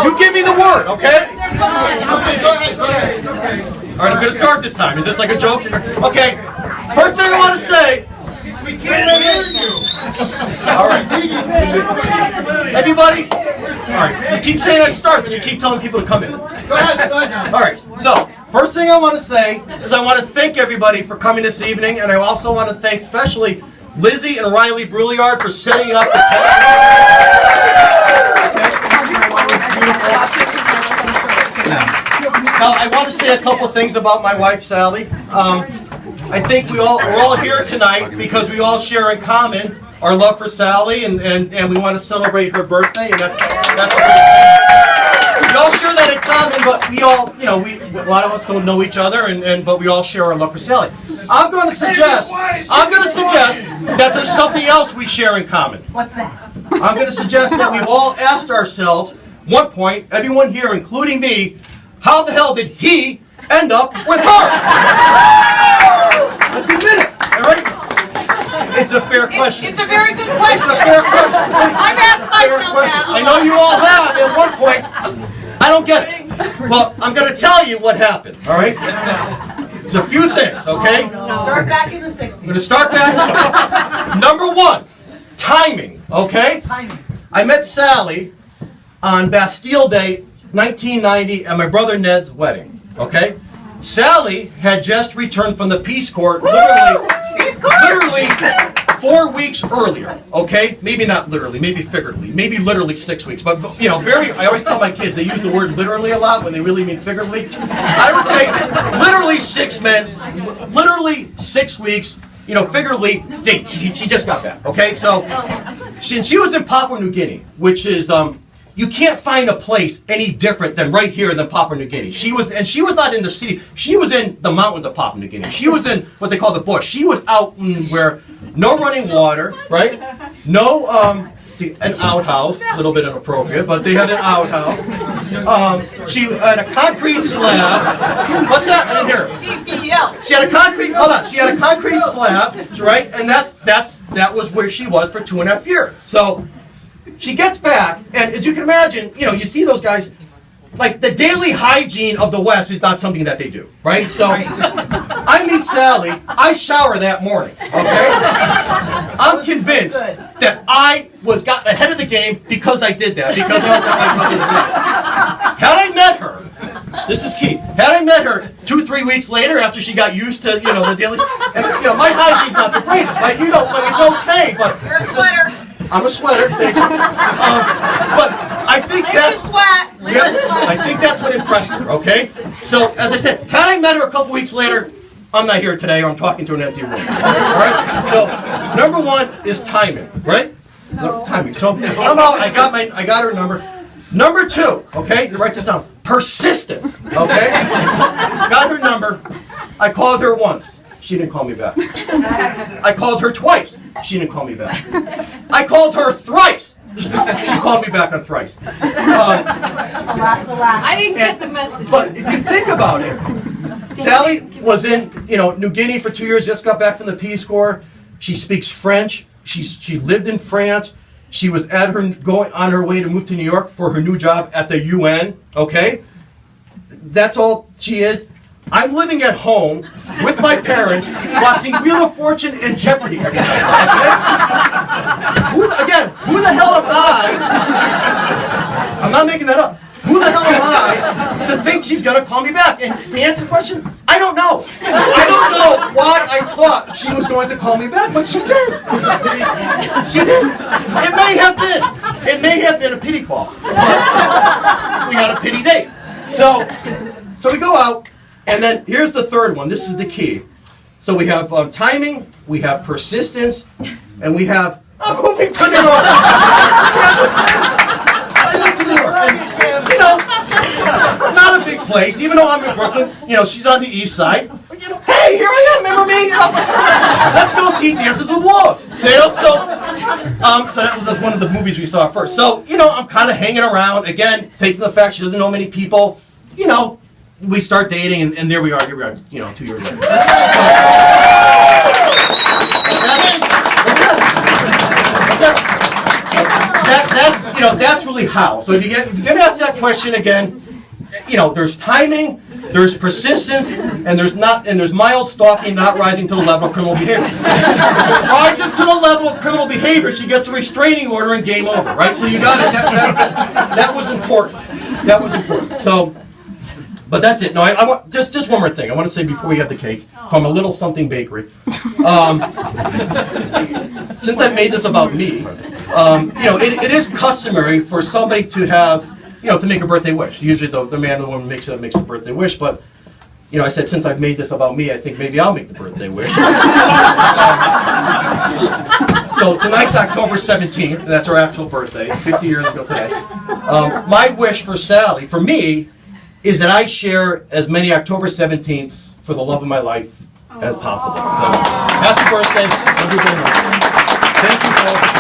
You give me the word, okay? Okay, go ahead. All right, I'm going to start this time. Is this like a joke? Okay. First thing I want to say. We can't hear you. All right. Everybody? All right. You keep saying I start, then you keep telling people to come in. Go ahead now. All right. So, first thing I want to say is I want to thank everybody for coming this evening, and I also want to thank especially Lizzie and Riley Brouillard for setting up the table. Now, I want to say a couple things about my wife, Sally. I think we're all here tonight because we all share in common our love for Sally, and we want to celebrate her birthday, and that's a great thing. We all share that in common, but we all, a lot of us don't know each other, but we all share our love for Sally. I'm going to suggest that there's something else we share in common. What's that? I'm going to suggest that we've all asked ourselves, one point, everyone here, including me, how the hell did he end up with her? Let's admit it, all right? It's a fair question. It's a very good question. It's a fair question. I've asked myself that. I know you all have at one point. I don't get it. Well, I'm going to tell you what happened, all right? It's a few things, okay? Start back in the 60s. I'm going to start back. Number one, timing, okay? Timing. I met Sally on Bastille Day, 1990, at my brother Ned's wedding, okay? Sally had just returned from the Peace Corps, literally 4 weeks earlier, okay? Maybe not literally, maybe figuratively, maybe literally 6 weeks, but I always tell my kids, they use the word literally a lot when they really mean figuratively. I would say literally 6 months, literally 6 weeks, figuratively, she just got back, okay? So, she was in Papua New Guinea, which is, you can't find a place any different than right here than Papua New Guinea. She was not in the city. She was in the mountains of Papua New Guinea. She was in what they call the bush. She was out where no running water, right? No, an outhouse, a little bit inappropriate, but they had an outhouse. She had a concrete slab. What's that? I didn't hear. DPL. She had a concrete. Hold on. She had a concrete slab, right? And that was where she was for 2.5 years. So. She gets back, and as you can imagine, you see those guys, like the daily hygiene of the West is not something that they do, right? So I meet Sally, I shower that morning, okay? I'm convinced that I got ahead of the game because I did that, because had I met her, this is key, had I met her 2-3 weeks later after she got used to, the daily, and my hygiene's not the greatest, right? But it's okay, but. You're a sweater. I'm a sweater, thank you. But I think I think that's what impressed her, okay? So, as I said, had I met her a couple weeks later, I'm not here today, or I'm talking to an empty room. All right? So, number one is timing, right? No. Timing. So, somehow I got her number. Number two, okay? You write this down. Persistence, okay? Got her number. I called her once. She didn't call me back. I called her twice. She didn't call me back. I called her thrice. She called me back on thrice. I didn't get the message. But if you think about it, Sally was in New Guinea for 2 years, just got back from the Peace Corps. She speaks French. She lived in France. She was going on her way to move to New York for her new job at the UN. Okay? That's all she is. I'm living at home with my parents, watching Wheel of Fortune and Jeopardy every night. Okay? Who the hell am I? I'm not making that up. Who the hell am I to think she's going to call me back? And to answer the question, I don't know. I don't know why I thought she was going to call me back, but she did. She did. It may have been a pity call. We got a pity date. So we go out. And then here's the third one. This is the key. So we have timing, we have persistence, and we have I'm moving to New York. I moved to New York. And, not a big place. Even though I'm in Brooklyn, she's on the east side. Hey, here I am. Remember me? Let's go see Dances with Wolves. So that was one of the movies we saw first. So I'm kind of hanging around again, taking the fact she doesn't know many people. We start dating, and there we are. Here we are, 2 years later. that's really how. So if you're gonna ask that question again, there's timing, there's persistence, and there's mild stalking not rising to the level of criminal behavior. If it rises to the level of criminal behavior, she gets a restraining order and game over, right? So you got it. That was important. That was important. So, but that's it. No, I want just one more thing. I want to say before we have the cake from a Little Something Bakery. Since I made this about me, it is customary for somebody to have, to make a birthday wish. Usually the man or the woman makes a birthday wish, but, I said, since I've made this about me, I think maybe I'll make the birthday wish. So tonight's October 17th, and that's our actual birthday, 50 years ago today. My wish for Sally, for me, is that I share as many October 17ths for the love of my life as possible. So, happy birthday. Thank you very much. Thank you all.